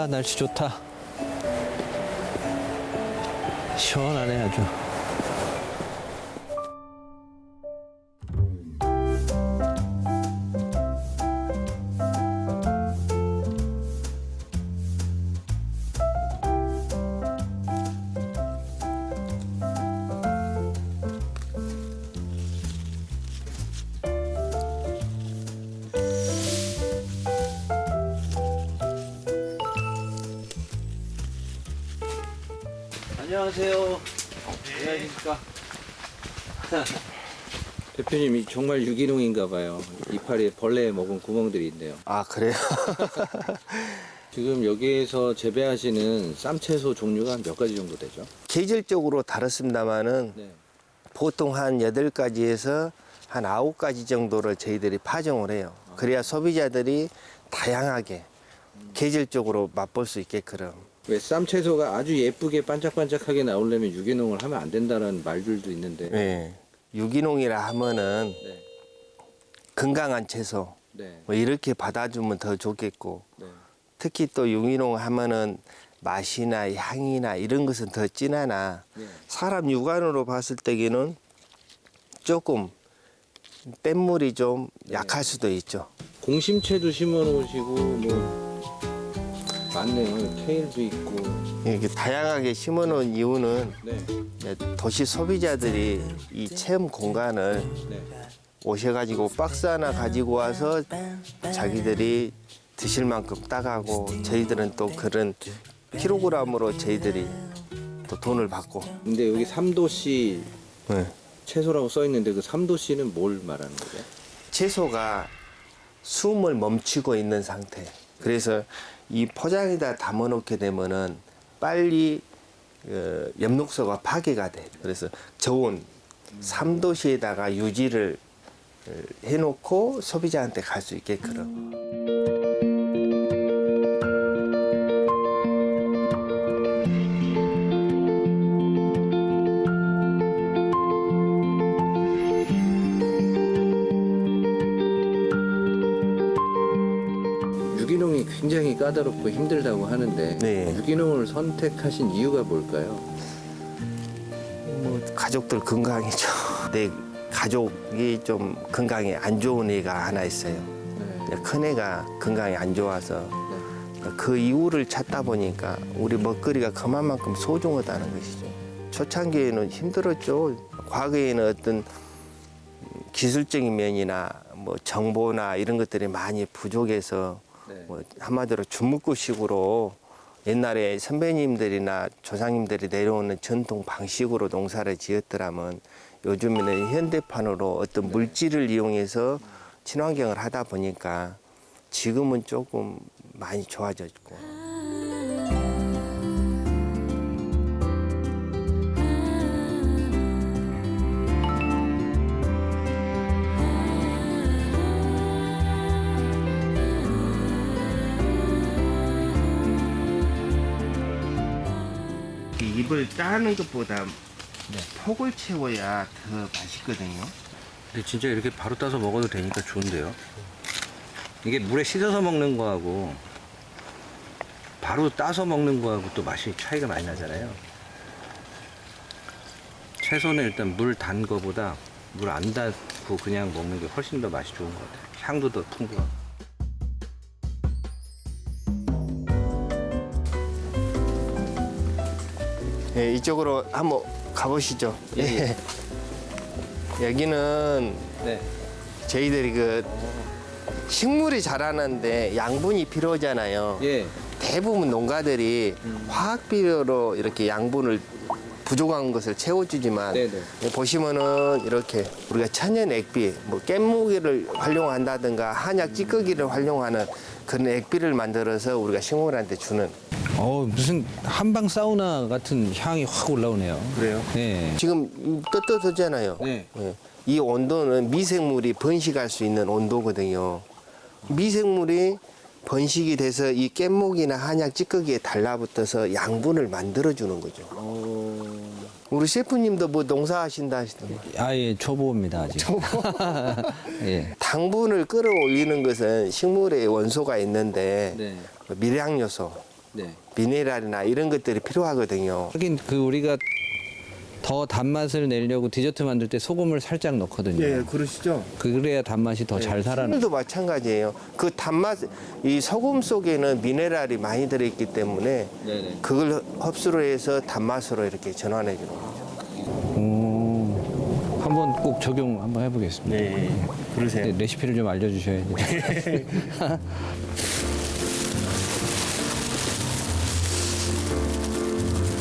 아, 날씨 좋다. 시원하네, 아주. 안녕하세요. 안녕하십니까. 대표님이 정말 유기농인가 봐요. 이파리에 벌레 먹은 구멍들이 있네요. 아, 그래요? 지금 여기에서 재배하시는 쌈채소 종류가 한 몇 가지 정도 되죠? 계절적으로 다릅습니다만은 네. 보통 한 8가지에서 한 9가지 정도를 저희들이 파종을 해요. 그래야 소비자들이 다양하게 계절적으로 맛볼 수 있게끔. 왜 쌈채소가 아주 예쁘게 반짝반짝하게 나오려면 유기농을 하면 안 된다는 말들도 있는데. 네. 유기농이라 하면은 네. 건강한 채소 네. 뭐 이렇게 받아주면 더 좋겠고, 네. 특히 또 유기농 하면은 맛이나 향이나 이런 것은 더 진하나 네. 사람 육안으로 봤을 때에는 조금 뺀물이 좀 약할 수도 있죠. 공심채도 심어 놓으시고 뭐 많네요. 케일도 있고. 이렇게 다양하게 심어놓은 이유는 네. 도시 소비자들이 이 체험 공간을 네. 오셔가지고 박스 하나 가지고 와서 자기들이 드실 만큼 따가고 저희들은 또 그런 킬로그램으로 저희들이 또 돈을 받고. 근데 여기 3도씨 네. 채소라고 써 있는데 그 3도씨는 뭘 말하는 거죠? 채소가 숨을 멈추고 있는 상태. 그래서 이 포장에다 담아놓게 되면은 빨리 엽록소가 파괴가 돼. 그래서 저온 3도씨에다가 유지를 해놓고 소비자한테 갈 수 있게끔. 유기농이 굉장히 까다롭고 힘들다고 하는데 네. 유기농을 선택하신 이유가 뭘까요? 뭐 가족들 건강이죠. 내 가족이 좀 건강에 안 좋은 애가 하나 있어요. 네. 큰 애가 건강이 안 좋아서 그 이유를 찾다 보니까 우리 먹거리가 그만큼 소중하다는 것이죠. 초창기에는 힘들었죠. 과거에는 어떤 기술적인 면이나 뭐 정보나 이런 것들이 많이 부족해서 네. 뭐 한마디로 주먹구식으로 옛날에 선배님들이나 조상님들이 내려오는 전통 방식으로 농사를 지었더라면 요즘에는 현대판으로 어떤 물질을 이용해서 친환경을 하다 보니까 지금은 조금 많이 좋아졌고. 입을 따는 것보다 폭을 채워야 더 맛있거든요. 근데 진짜 이렇게 바로 따서 먹어도 되니까 좋은데요. 이게 물에 씻어서 먹는 거하고 바로 따서 먹는 거하고 또 맛이 차이가 많이 나잖아요. 채소는 일단 물 단 거보다 물 안 닿고 그냥 먹는 게 훨씬 더 맛이 좋은 것 같아요. 향도 더 풍부하고. 예, 이쪽으로 한번 가보시죠. 예. 여기는 네. 저희들이 그 식물이 자라는데 양분이 필요하잖아요. 예. 대부분 농가들이 화학 비료로 이렇게 양분을 부족한 것을 채워주지만 네네. 보시면은 이렇게 우리가 천연 액비, 뭐 깻무기를 활용한다든가 한약 찌꺼기를 활용하는 그런 액비를 만들어서 우리가 식물한테 주는. 무슨 한방 사우나 같은 향이 확 올라오네요. 그래요? 네. 지금 떳떳하잖아요. 네. 예. 이 온도는 미생물이 번식할 수 있는 온도거든요. 미생물이 번식이 돼서 이 깻목이나 한약 찌꺼기에 달라붙어서 양분을 만들어주는 거죠. 우리 셰프님도 뭐 농사하신다 하시던데. 아예 초보입니다 아직. 예. 당분을 끌어올리는 것은 식물에 원소가 있는데 네. 밀양요소, 네. 미네랄이나 이런 것들이 필요하거든요. 하긴 그 우리가 더 단맛을 내려고 디저트 만들 때 소금을 살짝 넣거든요. 예, 그러시죠? 그래야 단맛이 더 잘 살아나. 도 마찬가지예요. 그 단맛, 이 소금 속에는 미네랄이 많이 들어있기 때문에 네네. 그걸 흡수를 해서 단맛으로 이렇게 전환해 주는 거죠. 한번 꼭 적용 한번 해보겠습니다. 네, 그러세요. 근데 레시피를 좀 알려주셔야지.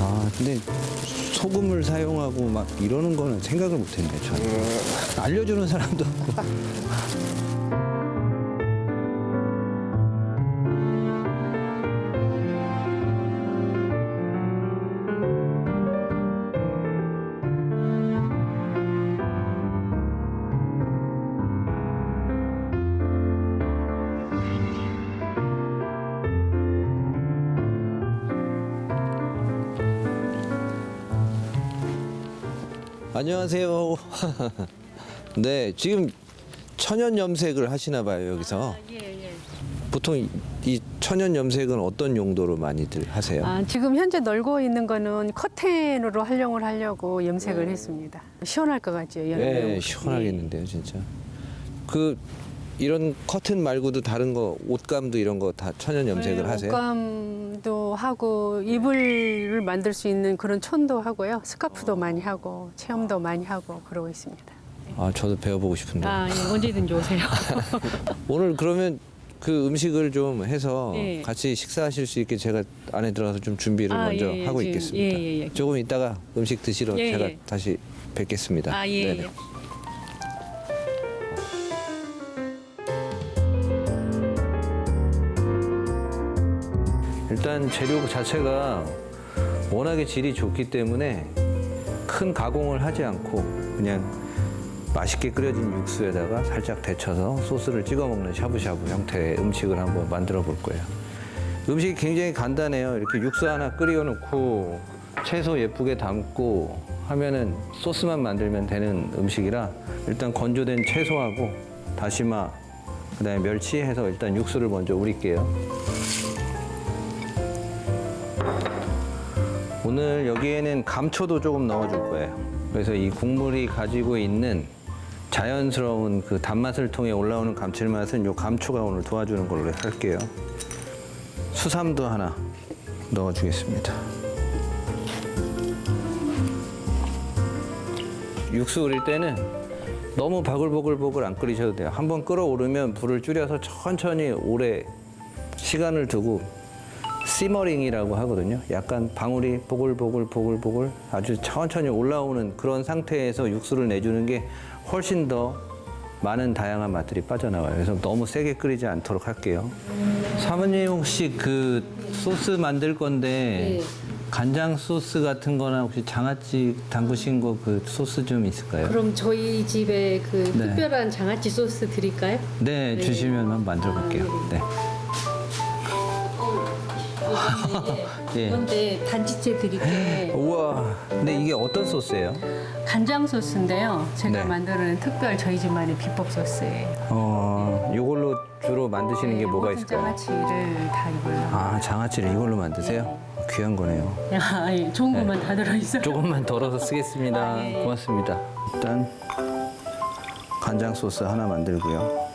아 근데 소금을 사용하고 막 이러는 거는 생각을 못했네. 저는 알려주는 사람도 없고. 안녕하세요. 네, 지금 천연 염색을 하시나 봐요, 여기서. 예. 보통 이 천연 염색은 어떤 용도로 많이들 하세요? 지금 현재 널고 있는 거는 커튼으로 활용을 하려고 염색을 했습니다. 시원할 것 같죠? 네, 시원하겠는데요, 진짜. 그 이런 커튼 말고도 다른 거 옷감도 이런 거 다 천연 염색을 하세요? 옷감도 하고 이불을 만들 수 있는 그런 촌도 하고요. 스카프도 많이 하고 체험도 많이 하고 그러고 있습니다. 아, 저도 배워보고 싶은데. 예, 언제든지 오세요. 오늘 그러면 그 음식을 좀 해서 예. 같이 식사하실 수 있게 제가 안에 들어가서 좀 준비를 먼저 예, 하고 지금, 있겠습니다. 예. 조금 이따가 음식 드시러 예, 제가 예. 다시 뵙겠습니다. 네네. 예. 일단 재료 자체가 워낙에 질이 좋기 때문에 큰 가공을 하지 않고 그냥 맛있게 끓여진 육수에다가 살짝 데쳐서 소스를 찍어 먹는 샤브샤브 형태의 음식을 한번 만들어 볼 거예요. 음식이 굉장히 간단해요. 이렇게 육수 하나 끓여 놓고 채소 예쁘게 담고 하면은 소스만 만들면 되는 음식이라 일단 건조된 채소하고 다시마 그다음에 멸치 해서 일단 육수를 먼저 우릴게요. 오늘 여기에는 감초도 조금 넣어줄 거예요. 그래서 이 국물이 가지고 있는 자연스러운 그 단맛을 통해 올라오는 감칠맛은 이 감초가 오늘 도와주는 걸로 할게요. 수삼도 하나 넣어주겠습니다. 육수 우릴 때는 너무 바글바글바글 안 끓이셔도 돼요. 한번 끓어오르면 불을 줄여서 천천히 오래 시간을 두고 시머링이라고 하거든요. 약간 방울이 보글보글 아주 천천히 올라오는 그런 상태에서 육수를 내주는 게 훨씬 더 많은 다양한 맛들이 빠져나와요. 그래서 너무 세게 끓이지 않도록 할게요. 사모님 혹시 그 소스 만들 건데 네. 간장 소스 같은 거나 혹시 장아찌 담그신 거 그 소스 좀 있을까요? 그럼 저희 집에 그 네. 특별한 장아찌 소스 드릴까요? 네, 주시면 한번 만들어 볼게요. 네. 예. 그런데 단지째 드릴게 우와. 근데 이게 어떤 소스예요? 간장 소스인데요. 제가 네. 만드는 특별 저희 집만의 비법 소스예요. 이걸로 주로 만드시는 게 뭐가 모든 있을까요? 장아찌를 다 이걸로. 아, 장아찌를 이걸로 만드세요? 귀한 거네요. 예, 좋은 것만 다 들어있어요. 조금만 덜어서 쓰겠습니다. 아, 예. 고맙습니다. 일단 간장 소스 하나 만들고요.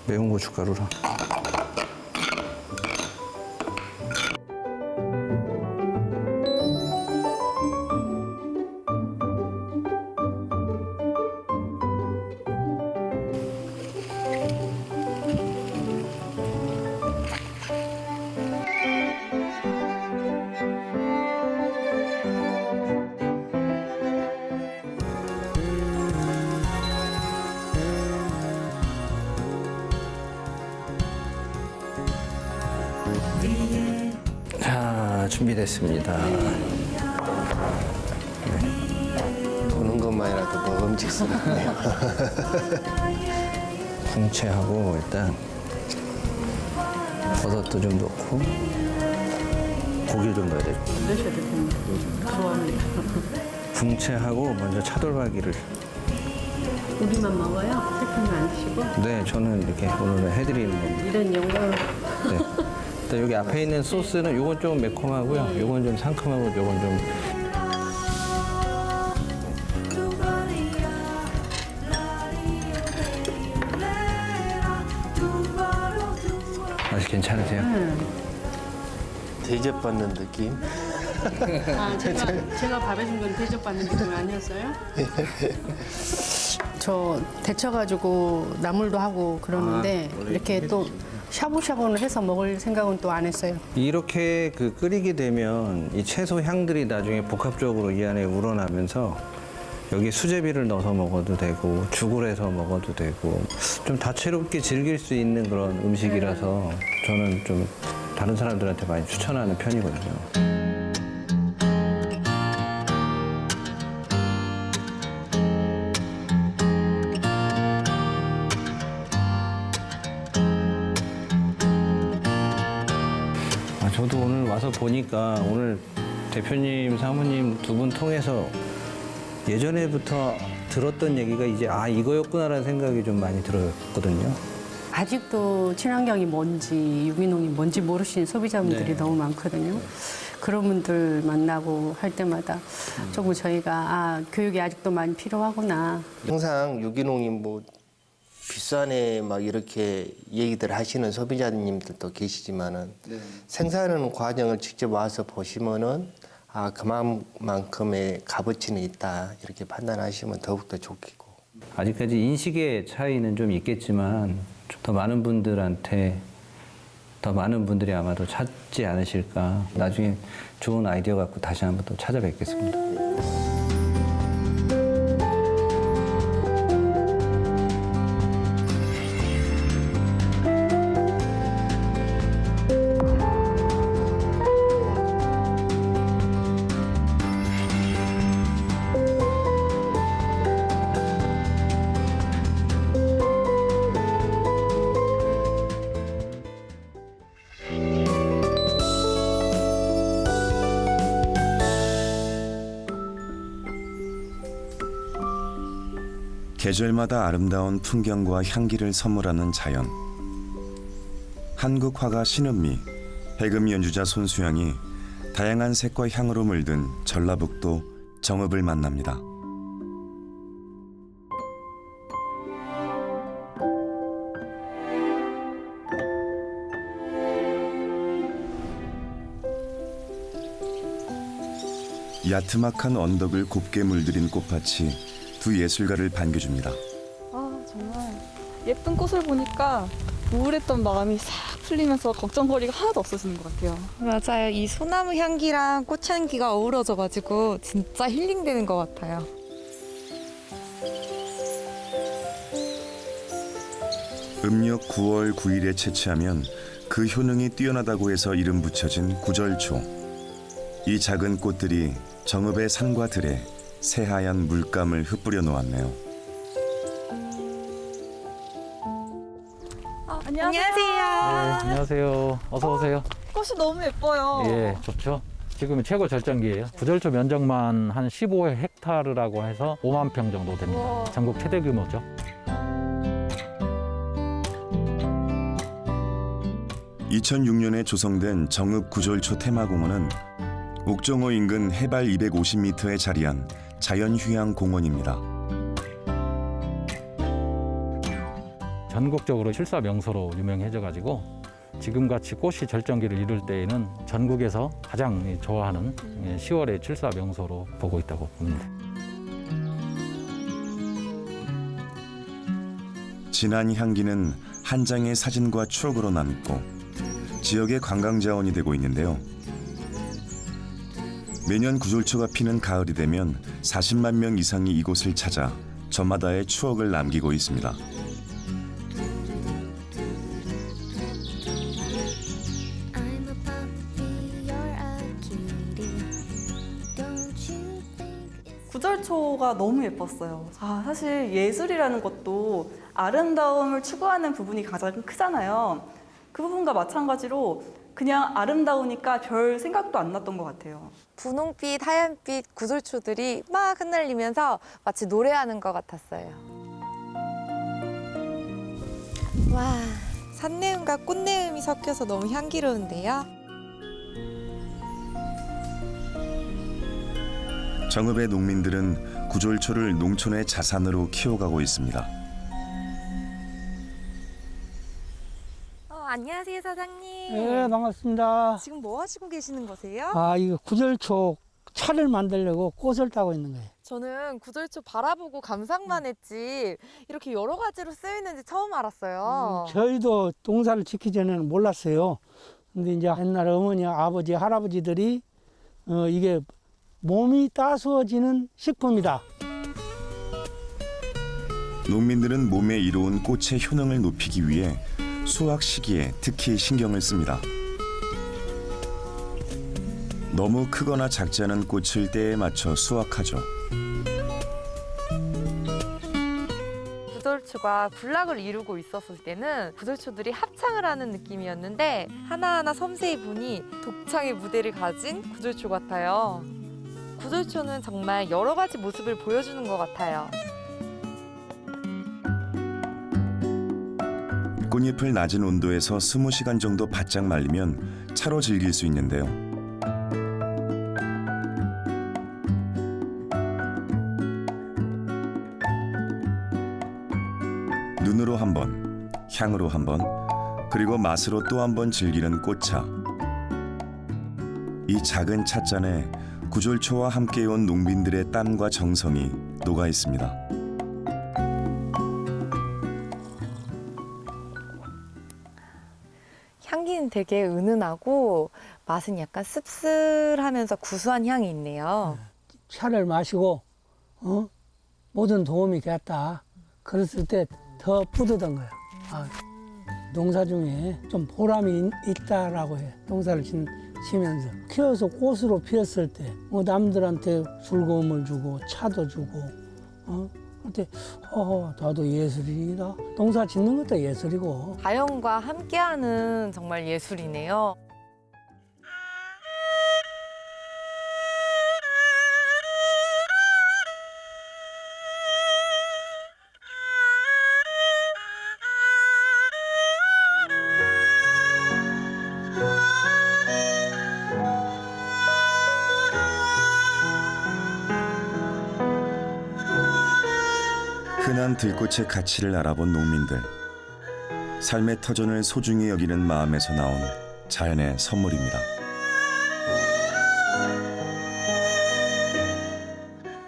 매운 고춧가루랑. 자, 준비됐습니다. 보는 것만이라도 먹음직스럽네요. 궁채하고 일단 버섯도 좀 넣고 고기를 좀 넣어야 되죠. 넣으셔도 됩니다. 좋아합니다. 궁채하고 먼저 차돌박이를 우리만 먹어요? 셰프는 안 드시고? 네, 저는 이렇게 오늘 해드리는 겁니다. 이런 영광을. 네. 일단 여기 앞에 있는 소스는 요건 좀 매콤하고요. 요건 좀 상큼하고 요건 좀 맛이 괜찮으세요? 대접받는 느낌? 아, 제가 밥 해준 건 대접받는 느낌 아니었어요? 저 데쳐가지고 나물도 하고 그러는데 이렇게 또 샤브샤브를 해서 먹을 생각은 또 안 했어요. 이렇게 끓이게 되면 이 채소 향들이 나중에 복합적으로 이 안에 우러나면서 여기 수제비를 넣어서 먹어도 되고 죽을 해서 먹어도 되고 좀 다채롭게 즐길 수 있는 그런 음식이라서 저는 좀 다른 사람들한테 많이 추천하는 편이거든요. 저도 오늘 와서 보니까 오늘 대표님, 사모님 두 분 통해서 예전에부터 들었던 얘기가 이제 이거였구나라는 생각이 좀 많이 들었거든요. 아직도 친환경이 뭔지 유기농이 뭔지 모르시는 소비자분들이 네. 너무 많거든요. 그런 분들 만나고 할 때마다 조금 저희가 교육이 아직도 많이 필요하구나. 항상 유기농이 뭐 비싸네 막 이렇게 얘기들 하시는 소비자님들도 계시지만은 생산하는 과정을 직접 와서 보시면은 그만큼의 값어치는 있다 이렇게 판단하시면 더욱더 좋겠고. 아직까지 인식의 차이는 좀 있겠지만 더 많은 분들한테 더 많은 분들이 아마도 찾지 않으실까. 나중에 좋은 아이디어 갖고 다시 한번 또 찾아뵙겠습니다. 계절마다 아름다운 풍경과 향기를 선물하는 자연. 한국 화가 신은미, 해금 연주자 손수영이 다양한 색과 향으로 물든 전라북도 정읍을 만납니다. 야트막한 언덕을 곱게 물들인 꽃밭이 두 예술가를 반겨줍니다. 정말 예쁜 꽃을 보니까 우울했던 마음이 싹 풀리면서 걱정거리가 하나도 없어지는 것 같아요. 맞아요. 이 소나무 향기랑 꽃향기가 어우러져가지고 진짜 힐링되는 것 같아요. 음력 9월 9일에 채취하면 그 효능이 뛰어나다고 해서 이름 붙여진 구절초. 이 작은 꽃들이 정읍의 산과 들에 새하얀 물감을 흩뿌려 놓았네요. 안녕하세요. 네, 안녕하세요. 어서 오세요. 꽃이 너무 예뻐요. 예, 좋죠. 지금이 최고 절정기예요. 구절초 면적만 한 15헥타르라고 해서 5만 평 정도 됩니다. 우와. 전국 최대 규모죠. (2006년에) 조성된 정읍 구절초 테마공원은 옥정호 인근 해발 250m에 자리한 자연휴양 공원입니다. 전국적으로 실사 명소로 유명해져가지고 지금같이 꽃이 절정기를 이룰 때에는 전국에서 가장 좋아하는 10월의 칠사 명소로 보고 있다고 봅니다. 진한 향기는 한 장의 사진과 추억으로 남고 지역의 관광 자원이 되고 있는데요. 매년 구절초가 피는 가을이 되면 40만 명 이상이 이곳을 찾아 저마다의 추억을 남기고 있습니다. 구절초가 너무 예뻤어요. 사실 예술이라는 것도 아름다움을 추구하는 부분이 가장 크잖아요. 그 부분과 마찬가지로 그냥 아름다우니까 별 생각도 안 났던 것 같아요. 분홍빛, 하얀빛 구절초들이 막 흩날리면서 마치 노래하는 것 같았어요. 와, 산내음과 꽃내음이 섞여서 너무 향기로운데요. 정읍의 농민들은 구절초를 농촌의 자산으로 키워가고 있습니다. 안녕하세요, 사장님. 네, 반갑습니다. 지금 뭐 하시고 계시는 거세요? 아, 이거 구절초 차를 만들려고 꽃을 따고 있는 거예요. 저는 구절초 바라보고 감상만 했지 이렇게 여러 가지로 쓰이는지 처음 알았어요. 저희도 농사를 짓기 전에는 몰랐어요. 근데 이제 옛날 어머니, 아버지, 할아버지들이 이게 몸이 따스워지는 식품이다. 농민들은 몸에 이로운 꽃의 효능을 높이기 위해 수확 시기에 특히 신경을 씁니다. 너무 크거나 작지 않은 꽃을 때에 맞춰 수확하죠. 구절초가 군락을 이루고 있었을 때는 구절초들이 합창을 하는 느낌이었는데 하나하나 섬세히 보니 독창의 무대를 가진 구절초 같아요. 구절초는 정말 여러 가지 모습을 보여주는 것 같아요. 꽃잎을 낮은 온도에서 20시간 정도 바짝 말리면 차로 즐길 수 있는데요. 눈으로 한 번, 향으로 한 번, 그리고 맛으로 또 한 번 즐기는 꽃차. 이 작은 찻잔에 구절초와 함께 온 농민들의 땀과 정성이 녹아 있습니다. 향기는 되게 은은하고 맛은 약간 씁쓸하면서 구수한 향이 있네요. 차를 마시고 모든 도움이 되었다. 그랬을 때 더 뿌듯한 거예요. 아, 농사 중에 좀 보람이 있다라고 해. 농사를 지면서 키워서 꽃으로 피었을 때 남들한테 즐거움을 주고 차도 주고 그때 나도 예술이다. 농사 짓는 것도 예술이고. 자연과 함께하는 정말 예술이네요. 흔한 들꽃의 가치를 알아본 농민들. 삶의 터전을 소중히 여기는 마음에서 나온 자연의 선물입니다.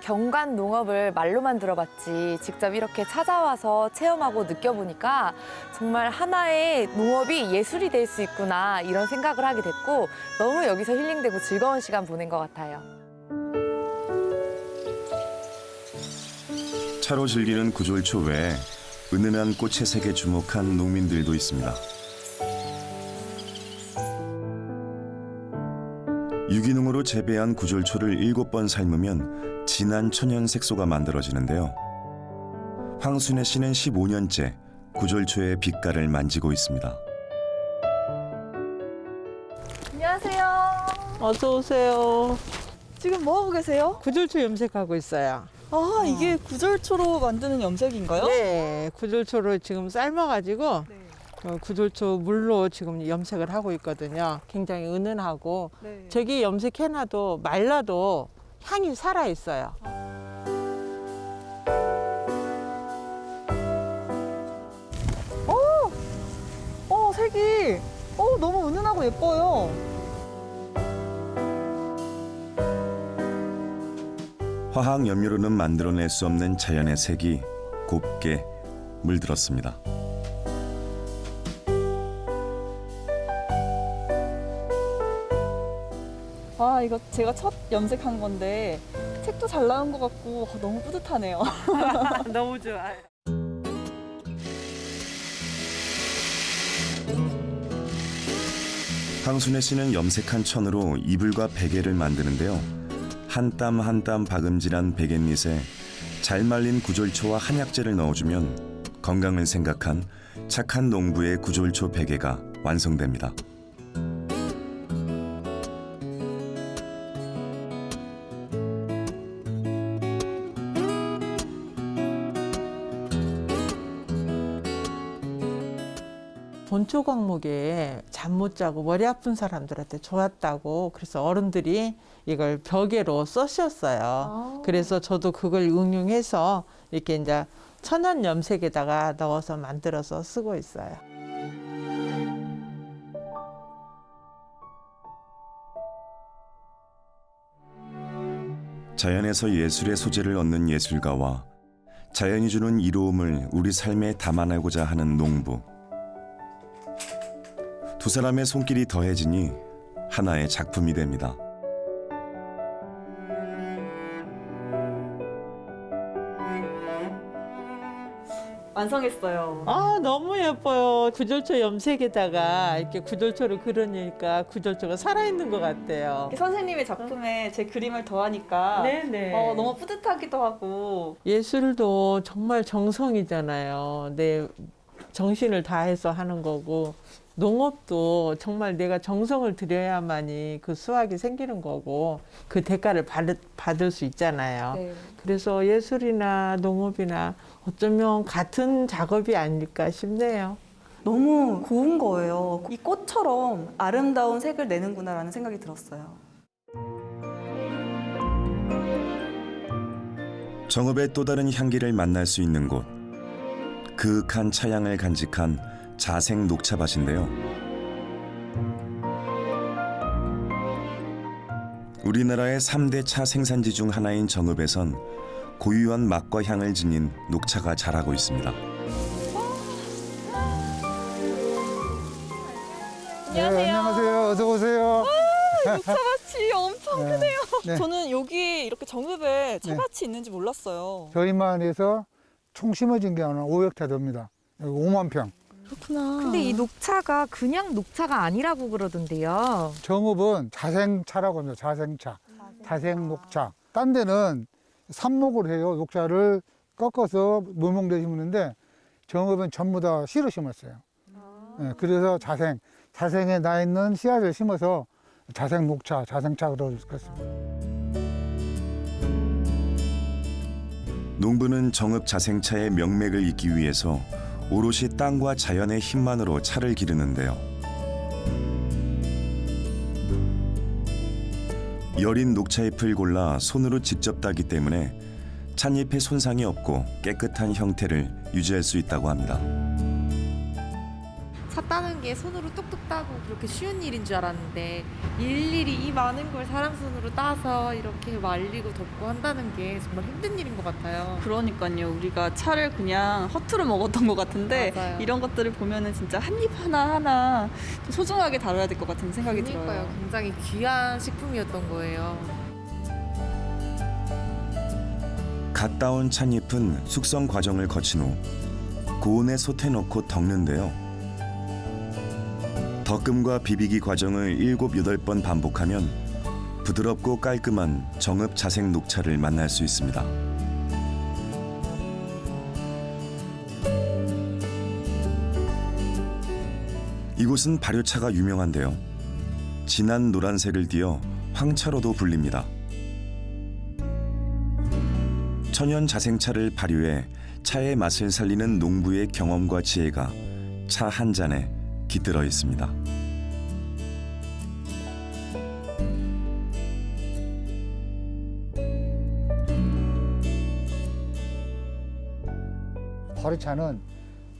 경관 농업을 말로만 들어봤지 직접 이렇게 찾아와서 체험하고 느껴보니까 정말 하나의 농업이 예술이 될 수 있구나 이런 생각을 하게 됐고 너무 여기서 힐링되고 즐거운 시간 보낸 것 같아요. 차로 즐기는 구절초 외에 은은한 꽃의 색에 주목한 농민들도 있습니다. 유기농으로 재배한 구절초를 7번 삶으면 진한 천연 색소가 만들어지는데요. 황순애 씨는 15년째 구절초의 빛깔을 만지고 있습니다. 안녕하세요. 어서 오세요. 지금 뭐 하고 계세요? 구절초 염색하고 있어요. 아, 이게 구절초로 만드는 염색인가요? 네, 구절초를 지금 삶아가지고 구절초 물로 지금 염색을 하고 있거든요. 굉장히 은은하고 네. 저기 염색해놔도 말라도 향이 살아 있어요. 색이 너무 은은하고 예뻐요. 화학 염료로는 만들어낼 수 없는 자연의 색이 곱게 물들었습니다. 아, 이거 제가 첫 염색한 건데 색도 잘 나온 것 같고 너무 뿌듯하네요. 너무 좋아요. 황순애 씨는 염색한 천으로 이불과 베개를 만드는데요. 한 땀 한 땀 박음질한 베갯잎에 잘 말린 구절초와 한약재를 넣어주면 건강을 생각한 착한 농부의 구절초 베개가 완성됩니다. 본초 과목에 잠 못 자고 머리 아픈 사람들한테 좋았다고 그래서 어른들이 이걸 벽에로 써셨어요. 그래서 저도 그걸 응용해서 이렇게 이제 천연 염색에다가 넣어서 만들어서 쓰고 있어요. 자연에서 예술의 소재를 얻는 예술가와 자연이 주는 이로움을 우리 삶에 담아내고자 하는 농부. 두 사람의 손길이 더해지니 하나의 작품이 됩니다. 완성했어요. 아, 너무 예뻐요. 구절초 염색에다가 이렇게 구절초를 그려니까 구절초가 살아있는 것 같아요. 선생님의 작품에 제 그림을 더하니까 네네. 너무 뿌듯하기도 하고. 예술도 정말 정성이잖아요. 내 정신을 다해서 하는 거고 농업도 정말 내가 정성을 들여야만이 그 수확이 생기는 거고 그 대가를 받을 수 있잖아요. 네. 그래서 예술이나 농업이나 어쩌면 같은 작업이 아닐까 싶네요. 너무 고운 거예요. 이 꽃처럼 아름다운 색을 내는구나라는 생각이 들었어요. 정읍의 또 다른 향기를 만날 수 있는 곳. 그윽한 차향을 간직한 자생 녹차밭인데요. 우리나라의 3대 차 생산지 중 하나인 정읍에선 고유한 맛과 향을 지닌 녹차가 자라고 있습니다. 네, 안녕하세요. 어서 오세요. 녹차밭이 엄청 네. 크네요. 네. 저는 여기 이렇게 정읍에 차밭이 있는지 몰랐어요. 저희만 해서 총 심어진 게 한 5헥타 됩니다. 여기 5만 평. 그렇구나. 근데 이 녹차가 그냥 녹차가 아니라고 그러던데요. 정읍은 자생차라고 합니다. 자생차. 자생녹차. 딴 데는 삽목을 해요. 녹차를 꺾어서 물몽대 심는데 정읍은 전부 다 씨로 심었어요. 네, 그래서 자생에 나 있는 씨앗을 심어서 자생녹차, 자생차 그러겠습니다. 농부는 정읍 자생차의 명맥을 잇기 위해서 오롯이 땅과 자연의 힘만으로 차를 기르는데요. 여린 녹차잎을 골라 손으로 직접 따기 때문에 찻잎에 손상이 없고 깨끗한 형태를 유지할 수 있다고 합니다. 차 따는 게 손으로 뚝뚝 따고 그렇게 쉬운 일인 줄 알았는데 일일이 이 많은 걸 사람 손으로 따서 이렇게 말리고 덮고 한다는 게 정말 힘든 일인 것 같아요. 그러니까요. 우리가 차를 그냥 허투루 먹었던 것 같은데 맞아요. 이런 것들을 보면은 진짜 한 입 하나하나 좀 소중하게 다뤄야 될 것 같은 생각이 들어요. 그러니까요. 굉장히 귀한 식품이었던 거예요. 갓 따온 찻잎은 숙성 과정을 거친 후 고온에 솥에 넣고 덮는데요. 덕금과 비비기 과정을 7, 8번 반복하면 부드럽고 깔끔한 정읍 자생 녹차를 만날 수 있습니다. 이곳은 발효차가 유명한데요. 진한 노란색을 띠어 황차로도 불립니다. 천연 자생차를 발효해 차의 맛을 살리는 농부의 경험과 지혜가 차 한 잔에 깃들어 있습니다. 발효차는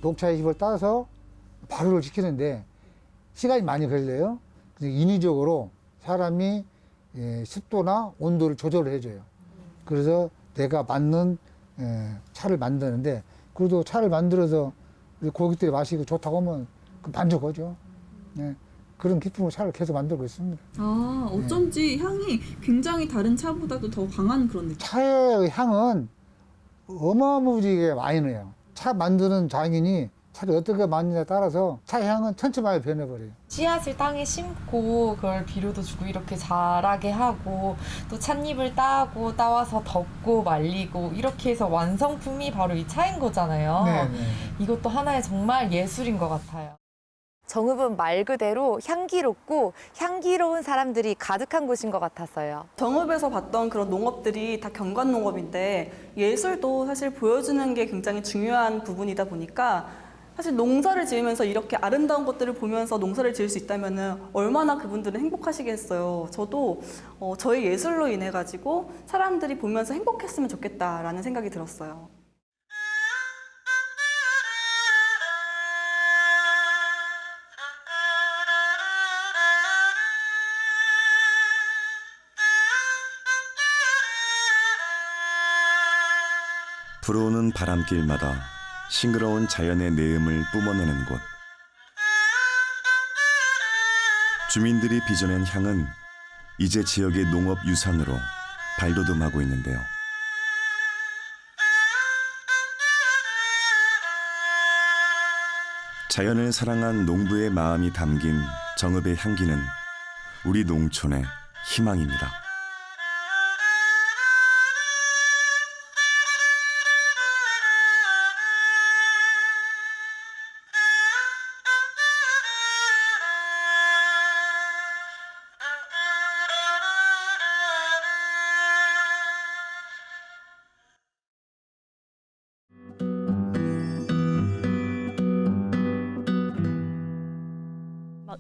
녹차의 잎을 따서 발효를 시키는데 시간이 많이 걸려요. 그래서 인위적으로 사람이 습도나 온도를 조절을 해줘요. 그래서 내가 맞는 차를 만드는데 그래도 차를 만들어서 우리 고객들이 마시고 좋다고 하면 만족하죠. 네. 그런 기쁨으로 차를 계속 만들고 있습니다. 아, 어쩐지 향이 굉장히 다른 차보다도 더 강한 그런 느낌. 차의 향은 어마무지하게 많이 나요. 차 만드는 장인이 차를 어떻게 만드냐에 따라서 차 향은 천천히 변해버려요. 씨앗을 땅에 심고 그걸 비료도 주고 이렇게 자라게 하고 또 찻잎을 따고 따와서 덮고 말리고 이렇게 해서 완성품이 바로 이 차인 거잖아요. 네. 이것도 하나의 정말 예술인 것 같아요. 정읍은 말 그대로 향기롭고 향기로운 사람들이 가득한 곳인 것 같았어요. 정읍에서 봤던 그런 농업들이 다 경관 농업인데 예술도 사실 보여주는 게 굉장히 중요한 부분이다 보니까 사실 농사를 지으면서 이렇게 아름다운 것들을 보면서 농사를 지을 수 있다면 얼마나 그분들은 행복하시겠어요. 저도 저의 예술로 인해 가지고 사람들이 보면서 행복했으면 좋겠다라는 생각이 들었어요. 불어오는 바람길마다 싱그러운 자연의 내음을 뿜어내는 곳. 주민들이 빚어낸 향은 이제 지역의 농업 유산으로 발돋움하고 있는데요. 자연을 사랑한 농부의 마음이 담긴 정읍의 향기는 우리 농촌의 희망입니다.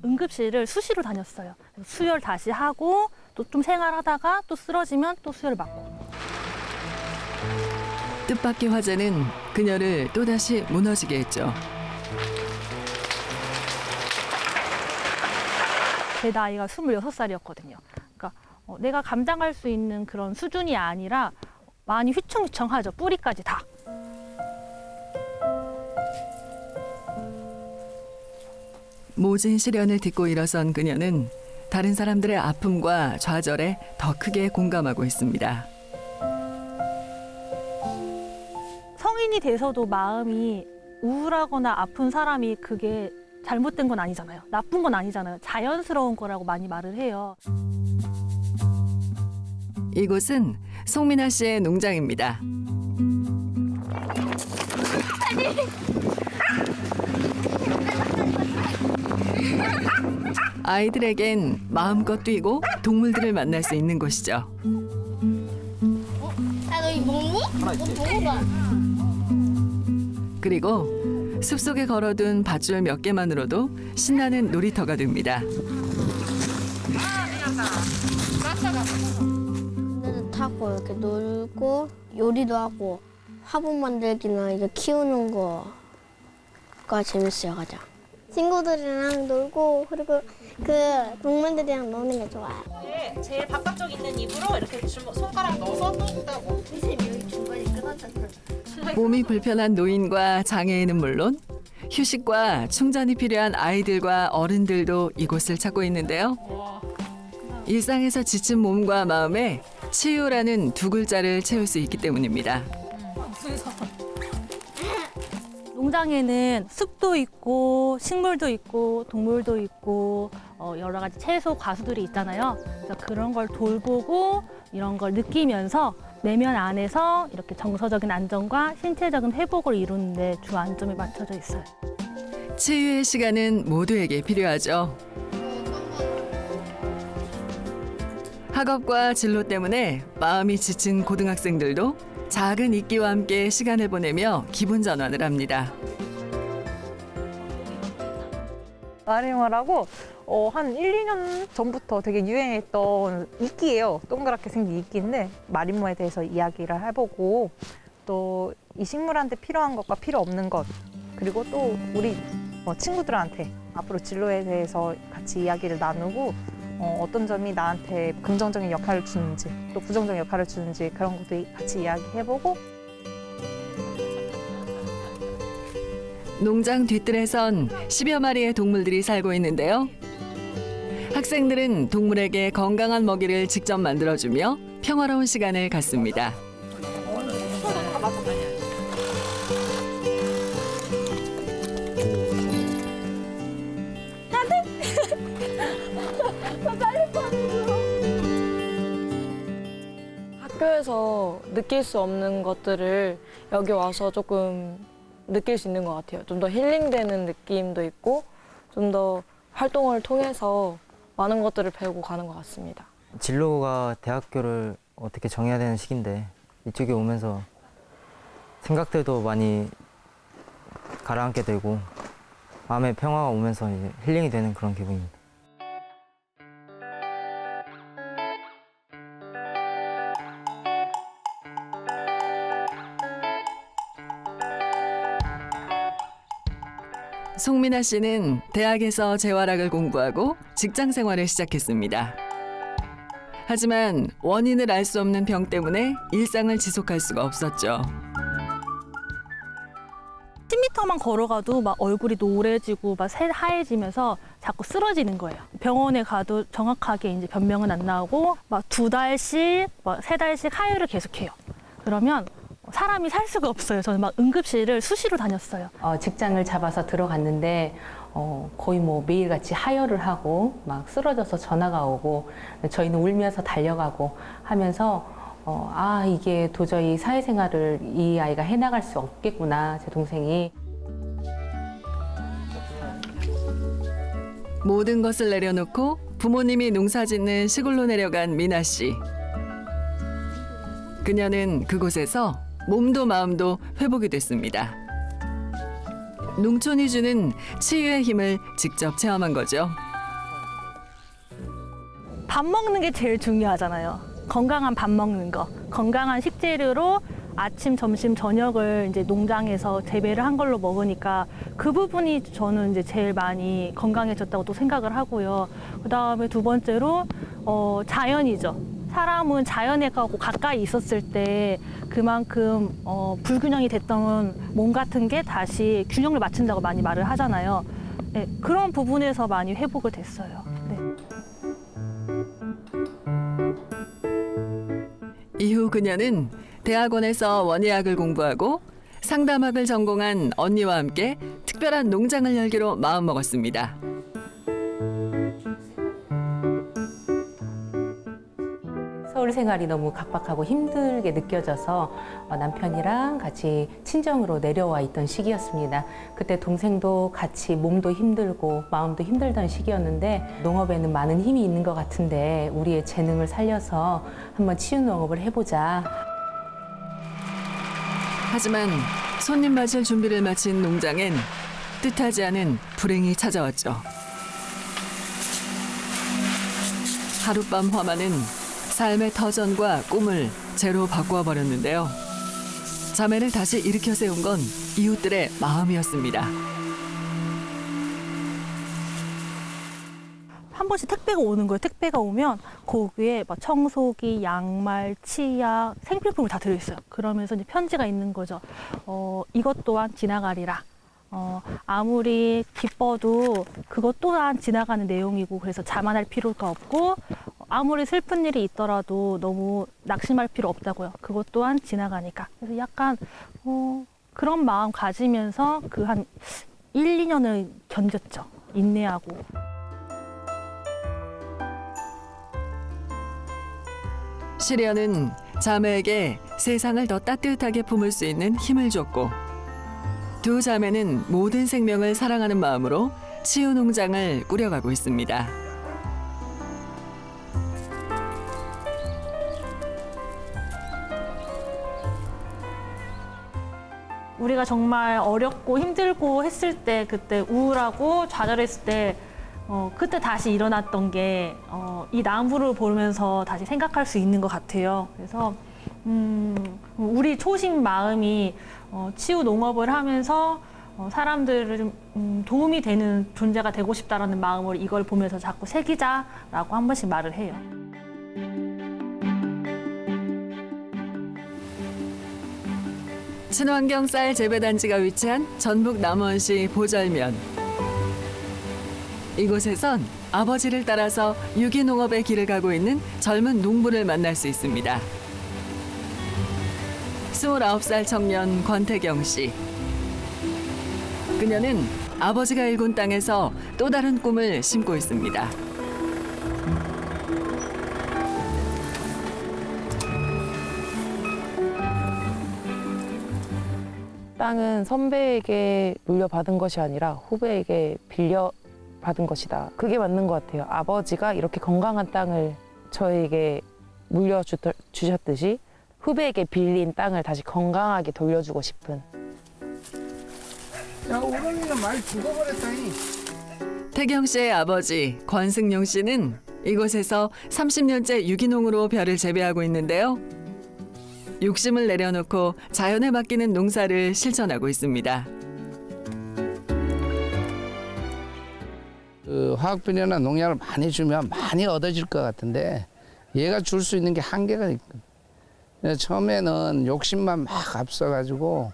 응급실을 수시로 다녔어요. 수혈 다시 하고 또 좀 생활하다가 또 쓰러지면 또 수혈 맞고. 뜻밖의 화재는 그녀를 또다시 무너지게 했죠. 제 나이가 26살이었거든요. 그러니까 내가 감당할 수 있는 그런 수준이 아니라 많이 휘청휘청하죠. 뿌리까지 다. 모진 시련을 딛고 일어선 그녀는 다른 사람들의 아픔과 좌절에 더 크게 공감하고 있습니다. 성인이 돼서도 마음이 우울하거나 아픈 사람이 그게 잘못된 건 아니잖아요. 나쁜 건 아니잖아요. 자연스러운 거라고 많이 말을 해요. 이곳은 송민아 씨의 농장입니다. 아이들에겐 마음껏 뛰고 동물들을 만날 수 있는 곳이죠. 야, 너 이거 먹니? 먹어봐. 그리고 숲속에 걸어둔 밧줄 몇 개만으로도 신나는 놀이터가 됩니다. 근데도 타고 이렇게 놀고 요리도 하고 화분 만들기나 이거 키우는 거가 재밌어요, 가장. 친구들이랑 놀고 그리고 그 동물들이랑 노는 게 좋아요. 제일 바깥쪽 있는 입으로 이렇게 손가락 넣어서 뜯다고. 선생님 여기 중간에 끊어졌어. 몸이 불편한 노인과 장애인은 물론 휴식과 충전이 필요한 아이들과 어른들도 이곳을 찾고 있는데요. 일상에서 지친 몸과 마음에 치유라는 두 글자를 채울 수 있기 때문입니다. 농장에는 숲도 있고 식물도 있고 동물도 있고 여러 가지 채소, 과수들이 있잖아요. 그래서 그런 걸 돌보고 이런 걸 느끼면서 내면 안에서 이렇게 정서적인 안정과 신체적인 회복을 이루는 데 주 안점이 맞춰져 있어요. 치유의 시간은 모두에게 필요하죠. 학업과 진로 때문에 마음이 지친 고등학생들도 작은 이끼와 함께 시간을 보내며 기분 전환을 합니다. 마리모라고 한 1, 2년 전부터 되게 유행했던 이끼예요. 동그랗게 생긴 이끼인데 마리모에 대해서 이야기를 해보고 또 이 식물한테 필요한 것과 필요 없는 것 그리고 또 우리 친구들한테 앞으로 진로에 대해서 같이 이야기를 나누고 어떤 점이 나한테 긍정적인 역할을 주는지 또 부정적인 역할을 주는지 그런 것도 같이 이야기해보고 농장 뒤뜰에선 10여 마리의 동물들이 살고 있는데요. 학생들은 동물에게 건강한 먹이를 직접 만들어주며 평화로운 시간을 갖습니다. 학교에서 느낄 수 없는 것들을 여기 와서 조금 느낄 수 있는 것 같아요. 좀 더 힐링되는 느낌도 있고 좀 더 활동을 통해서 많은 것들을 배우고 가는 것 같습니다. 진로가 대학교를 어떻게 정해야 되는 시기인데 이쪽에 오면서 생각들도 많이 가라앉게 되고 마음의 평화가 오면서 이제 힐링이 되는 그런 기분입니다. 송민아 씨는 대학에서 재활학을 공부하고 직장 생활을 시작했습니다. 하지만 원인을 알 수 없는 병 때문에 일상을 지속할 수가 없었죠. 10m만 걸어가도 막 얼굴이 노래지고 막 하얘지면서 자꾸 쓰러지는 거예요. 병원에 가도 정확하게 이제 변명은 안 나오고 막 2달씩, 막 3달씩 하혈을 계속해요. 그러면 사람이 살 수가 없어요. 저는 막 응급실을 수시로 다녔어요. 직장을 잡아서 들어갔는데 거의 뭐 매일같이 하혈을 하고 막 쓰러져서 전화가 오고 저희는 울면서 달려가고 하면서 이게 도저히 사회생활을 이 아이가 해나갈 수 없겠구나, 제 동생이. 모든 것을 내려놓고 부모님이 농사짓는 시골로 내려간 미나 씨. 그녀는 그곳에서 몸도 마음도 회복이 됐습니다. 농촌이 주는 치유의 힘을 직접 체험한 거죠. 밥 먹는 게 제일 중요하잖아요. 건강한 밥 먹는 거. 건강한 식재료로 아침, 점심, 저녁을 이제 농장에서 재배를 한 걸로 먹으니까 그 부분이 저는 이제 제일 많이 건강해졌다고 또 생각을 하고요. 그다음에 두 번째로 자연이죠. 사람은 자연에 가까이 있었을 때 그만큼 불균형이 됐던 몸 같은 게 다시 균형을 맞춘다고 많이 말을 하잖아요. 네, 그런 부분에서 많이 회복을 됐어요. 네. 이후 그녀는 대학원에서 원예학을 공부하고 상담학을 전공한 언니와 함께 특별한 농장을 열기로 마음먹었습니다. 서울 생활이 너무 각박하고 힘들게 느껴져서 남편이랑 같이 친정으로 내려와 있던 시기였습니다. 그때 동생도 같이 몸도 힘들고 마음도 힘들던 시기였는데 농업에는 많은 힘이 있는 것 같은데 우리의 재능을 살려서 한번 치유 농업을 해보자. 하지만 손님 맞을 준비를 마친 농장엔 뜻하지 않은 불행이 찾아왔죠. 하룻밤 화만은 삶의 터전과 꿈을 제로 바꾸어 버렸는데요. 자매를 다시 일으켜 세운 건 이웃들의 마음이었습니다. 한 번씩 택배가 오는 거예요. 택배가 오면 거기에 막 청소기, 양말, 치약, 생필품이 다 들어있어요. 그러면서 이제 편지가 있는 거죠. 이것 또한 지나가리라. 아무리 기뻐도 그것 또한 지나가는 내용이고 그래서 자만할 필요가 없고 아무리 슬픈 일이 있더라도 너무 낙심할 필요 없다고요. 그것 또한 지나가니까. 그래서 약간 그런 마음 가지면서 그 한 1, 2년을 견뎠죠. 인내하고. 시련은 자매에게 세상을 더 따뜻하게 품을 수 있는 힘을 줬고 두 자매는 모든 생명을 사랑하는 마음으로 치유 농장을 꾸려가고 있습니다. 우리가 정말 어렵고 힘들고 했을 때 그때 우울하고 좌절했을 때 그때 다시 일어났던 게 이 나무를 보면서 다시 생각할 수 있는 것 같아요. 그래서 우리 초심 마음이 치유 농업을 하면서 사람들을 좀 도움이 되는 존재가 되고 싶다라는 마음으로 이걸 보면서 자꾸 새기자라고 한 번씩 말을 해요. 친환경 쌀 재배단지가 위치한 전북 남원시 보절면. 이곳에선 아버지를 따라서 유기농업의 길을 가고 있는 젊은 농부를 만날 수 있습니다. 29살 청년 권태경 씨. 그녀는 아버지가 일군 땅에서 또 다른 꿈을 심고 있습니다. 땅은 선배에게 물려받은 것이 아니라 후배에게 빌려받은 것이다. 그게 맞는 것 같아요. 아버지가 이렇게 건강한 땅을 저에게 물려주셨듯이 후배에게 빌린 땅을 다시 건강하게 돌려주고 싶은. 야, 우렁이는 많이 죽어버렸다니. 태경 씨의 아버지 권승용 씨는 이곳에서 30년째 유기농으로 벼를 재배하고 있는데요. 욕심을 내려놓고 자연에 맡기는 농사를 실천하고 있습니다. 화학비료나 농약을 많이 주면 많이 얻어질 것 같은데 얘가 줄 수 있는 게 한계가 있거든. 처음에는 욕심만 막 앞서가지고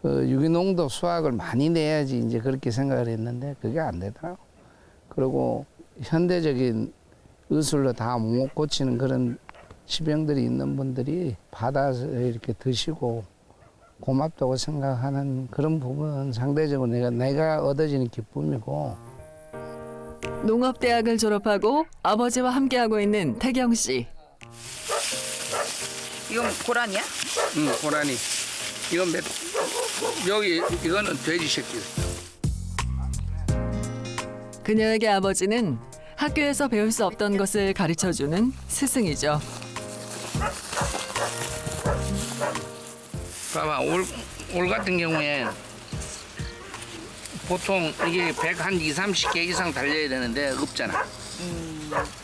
그 유기농도 수확을 많이 내야지 이제 그렇게 생각을 했는데 그게 안 되더라고. 그리고 현대적인 의술로 다 못 고치는 그런 지병들이 있는 분들이 받아서 이렇게 드시고 고맙다고 생각하는 그런 부분은 상대적으로 내가 얻어지는 기쁨이고. 농업대학을 졸업하고 아버지와 함께하고 있는 태경 씨. 이건 고라니야? 응, 고라니. 이건 이거는 돼지 새끼. 그녀에게 아버지는 학교에서 배울 수 없던 것을 가르쳐주는 스승이죠. 봐봐, 올 같은 경우에 보통 이게 100한 2, 30개 이상 달려야 되는데 없잖아.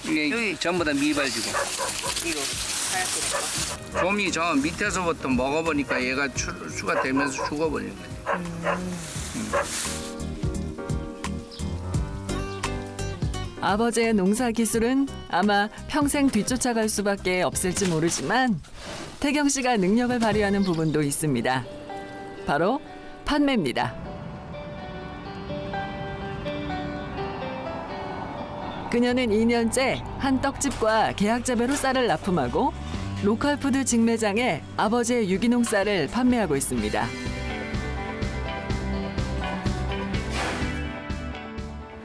이게 여기 전부 다 미발지고. 이거 하얗게 좀이 저 밑에서부터 먹어보니까 얘가 추가 되면서 죽어버리는 거지. 아버지의 농사 기술은 아마 평생 뒤쫓아갈 수밖에 없을지 모르지만 태경 씨가 능력을 발휘하는 부분도 있습니다. 바로 판매입니다. 그녀는 2년째 한 떡집과 계약 재배로 쌀을 납품하고 로컬푸드 직매장에 아버지의 유기농 쌀을 판매하고 있습니다.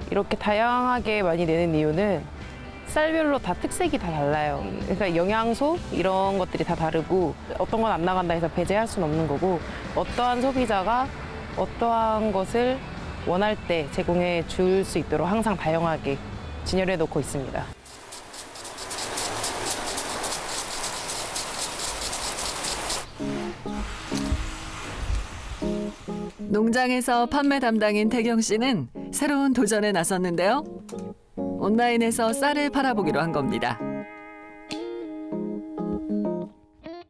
이렇게 다양하게 많이 내는 이유는 쌀별로 다 특색이 다 달라요. 그러니까 영양소 이런 것들이 다 다르고 어떤 건 안 나간다 해서 배제할 수는 없는 거고 어떠한 소비자가 어떠한 것을 원할 때 제공해 줄 수 있도록 항상 다양하게 진열해 놓고 있습니다. 농장에서 판매 담당인 태경 씨는 새로운 도전에 나섰는데요. 온라인에서 쌀을 팔아보기로 한 겁니다.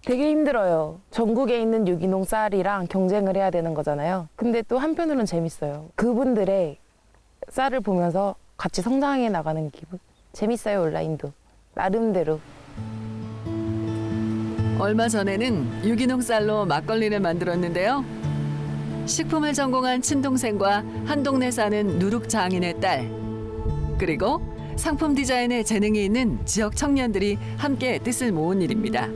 되게 힘들어요. 전국에 있는 유기농 쌀이랑 경쟁을 해야 되는 거잖아요. 근데 또 한편으로는 재밌어요. 그분들의 쌀을 보면서 같이 성장해 나가는 기분. 재밌어요, 온라인도. 나름대로. 얼마 전에는 유기농 쌀로 막걸리를 만들었는데요. 식품을 전공한 친동생과 한 동네 사는 누룩 장인의 딸, 그리고 상품 디자인에 재능이 있는 지역 청년들이 함께 뜻을 모은 일입니다.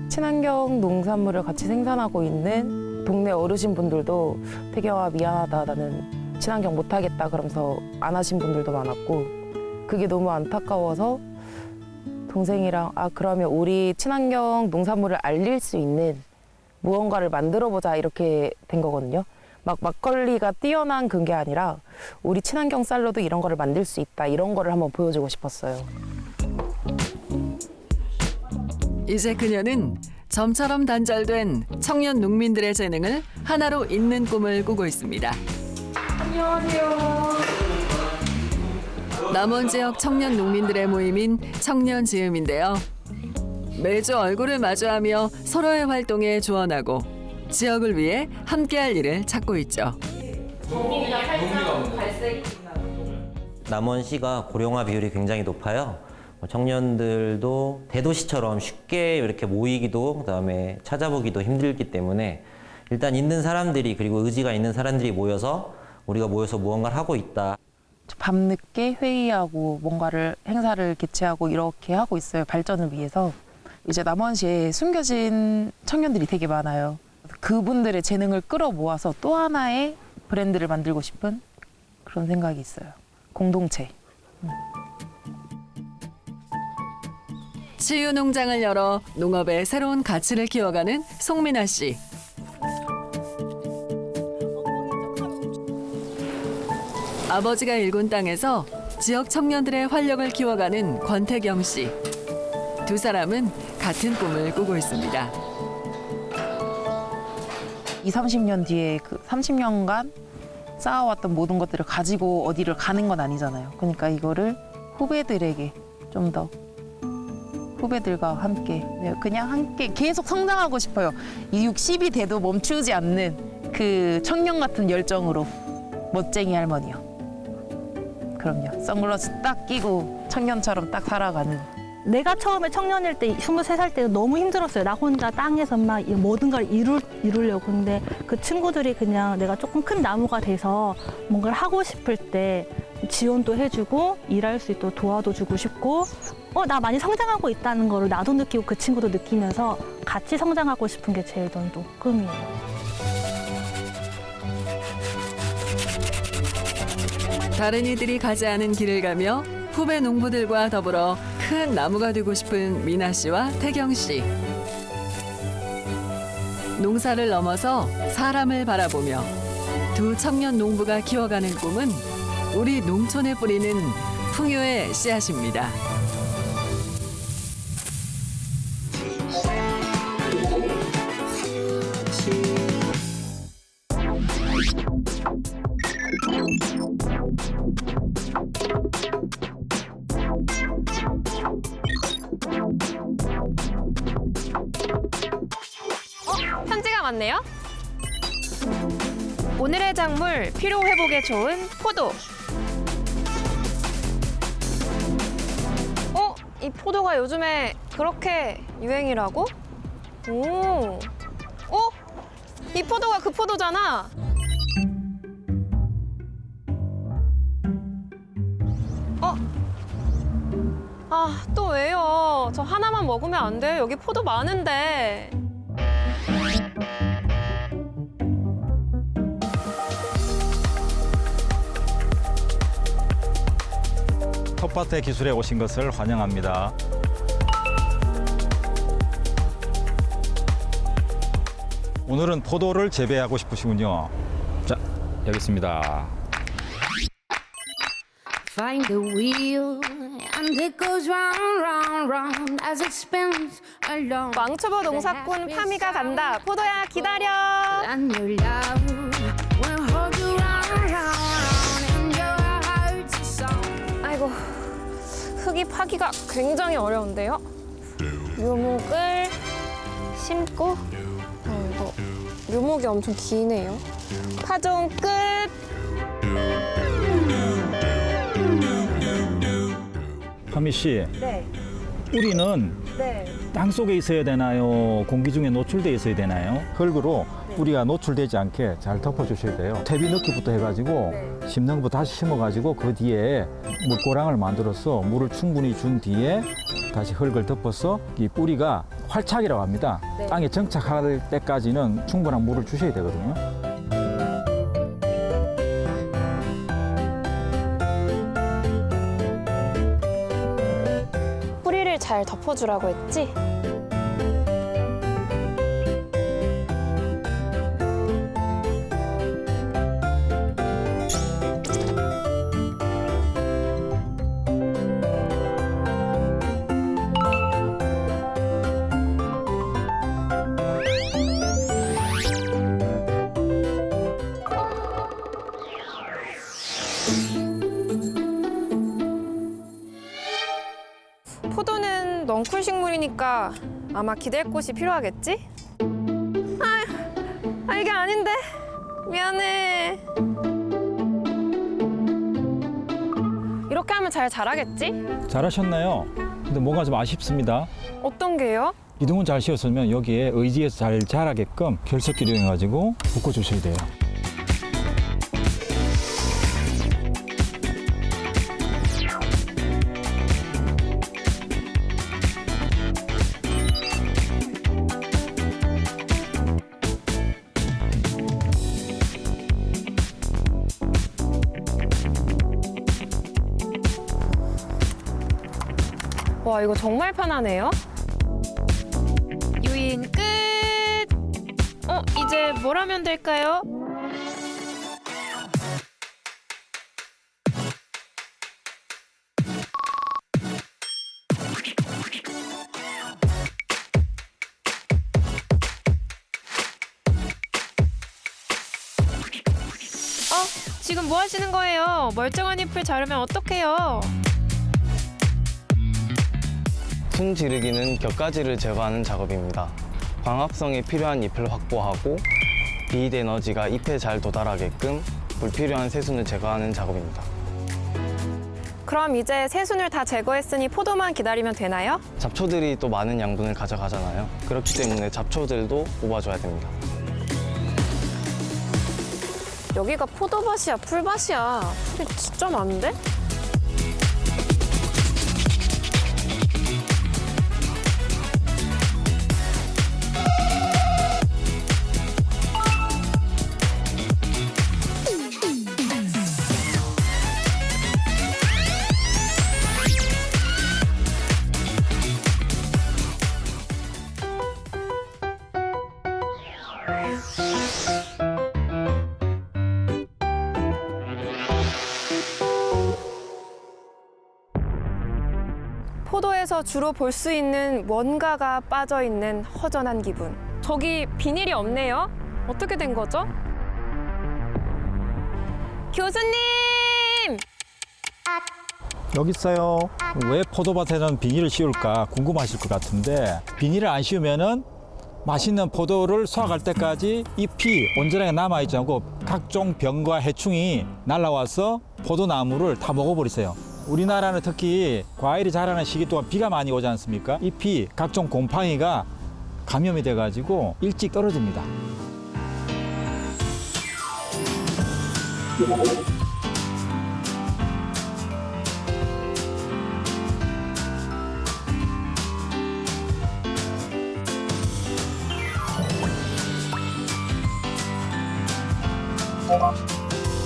친환경 농산물을 같이 생산하고 있는 동네 어르신분들도 태경아 미안하다, 나는 친환경 못하겠다 그러면서 안 하신 분들도 많았고 그게 너무 안타까워서 동생이랑 그러면 우리 친환경 농산물을 알릴 수 있는 무언가를 만들어보자 이렇게 된 거거든요. 막 막걸리가 뛰어난 그런 게 아니라 우리 친환경 쌀로도 이런 거를 만들 수 있다, 이런 거를 한번 보여주고 싶었어요. 이제 그녀는 점처럼 단절된 청년 농민들의 재능을 하나로 잇는 꿈을 꾸고 있습니다. 안녕하세요. 남원 지역 청년 농민들의 모임인 청년지음인데요. 매주 얼굴을 마주하며 서로의 활동에 조언하고 지역을 위해 함께할 일을 찾고 있죠. 남원시가 고령화 비율이 굉장히 높아요. 청년들도 대도시처럼 쉽게 이렇게 모이기도 그다음에 찾아보기도 힘들기 때문에 일단 있는 사람들이, 그리고 의지가 있는 사람들이 모여서 우리가 모여서 무언가를 하고 있다. 밤늦게 회의하고 뭔가를 행사를 개최하고 이렇게 하고 있어요. 발전을 위해서. 이제 남원시에 숨겨진 청년들이 되게 많아요. 그분들의 재능을 끌어모아서 또 하나의 브랜드를 만들고 싶은 그런 생각이 있어요. 공동체. 치유 농장을 열어 농업의 새로운 가치를 키워가는 송민아 씨. 아버지가 일군 땅에서 지역 청년들의 활력을 키워가는 권태경 씨. 두 사람은 같은 꿈을 꾸고 있습니다. 30년 뒤에 그 30년간 쌓아왔던 모든 것들을 가지고 어디를 가는 건 아니잖아요. 그러니까 이거를 후배들에게 좀 더 후배들과 함께 그냥 함께 계속 성장하고 싶어요. 이 60이 돼도 멈추지 않는 그 청년 같은 열정으로 멋쟁이 할머니요. 그럼요. 선글라스 딱 끼고 청년처럼 딱 살아가는. 내가 처음에 청년일 때 23살 때 너무 힘들었어요. 나 혼자 땅에서 막 이 모든 걸 이루려고. 근데 그 친구들이 그냥 내가 조금 큰 나무가 돼서 뭔가를 하고 싶을 때 지원도 해주고 일할 수 있도록 도와도 주고 싶고 나 많이 성장하고 있다는 거를 나도 느끼고 그 친구도 느끼면서 같이 성장하고 싶은 게 제일 더 꿈이에요. 다른 이들이 가지 않은 길을 가며 후배 농부들과 더불어 큰 나무가 되고 싶은 미나 씨와 태경 씨. 농사를 넘어서 사람을 바라보며 두 청년 농부가 키워가는 꿈은 우리 농촌에 뿌리는 풍요의 씨앗입니다. 편지가 왔네요. 오늘의 작물 피로 회복에 좋은 포도. 이 포도가 요즘에 그렇게 유행이라고? 이 포도가 그 포도잖아. 또 왜요? 저 하나만 먹으면 안 돼요? 여기 포도 많은데. 텃밭의 기술에 오신 것을 환영합니다. 오늘은 포도를 재배하고 싶으시군요. 자, 여기 있습니다. Find the wheel and it goes round, round, round as it spins along. 왕초보 농사꾼 파미가 간다. 포도야 기다려. And your love will hold you round, round, round in your heart's a song. 아이고, 흙이 파기가 굉장히 어려운데요. 묘목을 심고, 이거 묘목이 엄청 기네요. 파종 끝. 하미 씨, 네. 뿌리는 네. 땅 속에 있어야 되나요? 공기 중에 노출돼 있어야 되나요? 흙으로 뿌리가 노출되지 않게 잘 덮어주셔야 돼요. 퇴비 넣기부터 해가지고 심는 거 다시 심어가지고 그 뒤에 물고랑을 만들어서 물을 충분히 준 뒤에 다시 흙을 덮어서 이 뿌리가 활착이라고 합니다. 네. 땅에 정착할 때까지는 충분한 물을 주셔야 되거든요. 뿌리를 잘 덮어주라고 했지? 포도는 넝쿨 식물이니까 아마 기댈 곳이 필요하겠지? 이게 아닌데. 미안해. 이렇게 하면 잘 자라겠지? 잘하셨나요? 근데 뭔가 좀 아쉽습니다. 어떤 게요? 기둥은 잘 씌웠으면 여기에 의지해서 잘 자라게끔 결석기를 이용해가지고 묶어주셔야 돼요. 와, 이거 정말 편하네요. 유인 끝! 이제 뭘 하면 될까요? 지금 뭐 하시는 거예요? 멀쩡한 잎을 자르면 어떡해요? 순 지르기는 곁가지를 제거하는 작업입니다. 광합성에 필요한 잎을 확보하고 빛 에너지가 잎에 잘 도달하게끔 불필요한 새순을 제거하는 작업입니다. 그럼 이제 새순을 다 제거했으니 포도만 기다리면 되나요? 잡초들이 또 많은 양분을 가져가잖아요. 그렇기 때문에 잡초들도 뽑아줘야 됩니다. 여기가 포도밭이야, 풀밭이야. 풀이 진짜 많은데? 포도에서 주로 볼 수 있는 뭔가가 빠져있는 허전한 기분. 저기 비닐이 없네요. 어떻게 된 거죠? 교수님! 여기 있어요. 왜 포도밭에는 비닐을 씌울까 궁금하실 것 같은데 비닐을 안 씌우면은 맛있는 포도를 수확할 때까지 잎이 온전하게 남아있지 않고 각종 병과 해충이 날아와서 포도나무를 다 먹어버리세요. 우리나라는 특히 과일이 자라는 시기 동안 비가 많이 오지 않습니까? 잎이 각종 곰팡이가 감염이 돼가지고 일찍 떨어집니다.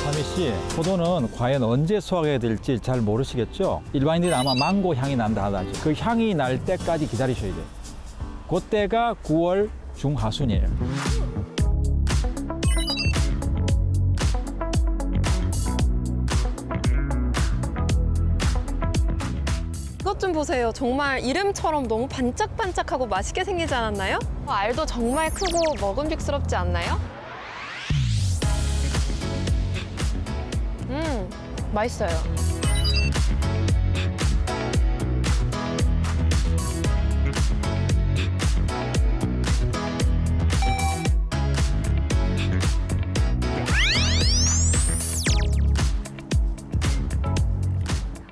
사미 씨, 포도는 과연 언제 수확해야 될지 잘 모르시겠죠? 일반인들이 아마 망고 향이 난다 하다죠. 그 향이 날 때까지 기다리셔야 돼요. 그때가 9월 중하순이에요. 이것 좀 보세요. 정말 이름처럼 너무 반짝반짝하고 맛있게 생기지 않았나요? 알도 정말 크고 먹음직스럽지 않나요? 맛있어요.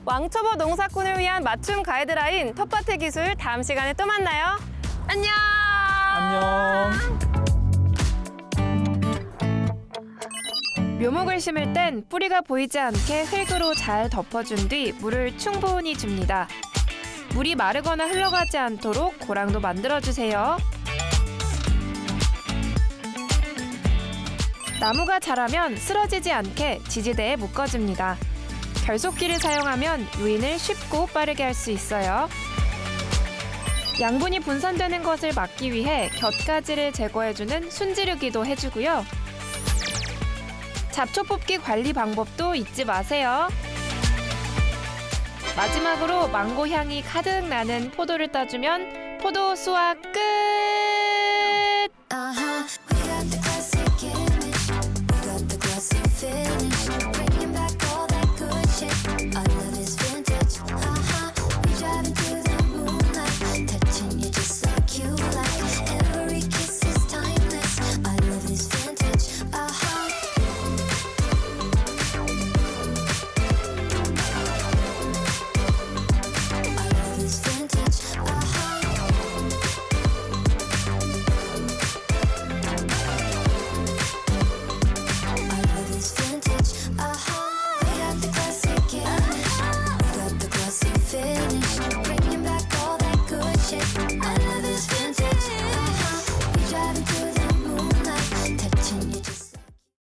왕초보 농사꾼을 위한 맞춤 가이드라인 텃밭의 기술 다음 시간에 또 만나요. 안녕. 안녕. 묘목을 심을 땐 뿌리가 보이지 않게 흙으로 잘 덮어준 뒤 물을 충분히 줍니다. 물이 마르거나 흘러가지 않도록 고랑도 만들어주세요. 나무가 자라면 쓰러지지 않게 지지대에 묶어줍니다. 결속기를 사용하면 유인을 쉽고 빠르게 할 수 있어요. 양분이 분산되는 것을 막기 위해 곁가지를 제거해주는 순지르기도 해주고요. 잡초 뽑기 관리 방법도 잊지 마세요. 마지막으로 망고 향이 가득 나는 포도를 따주면 포도 수확 끝!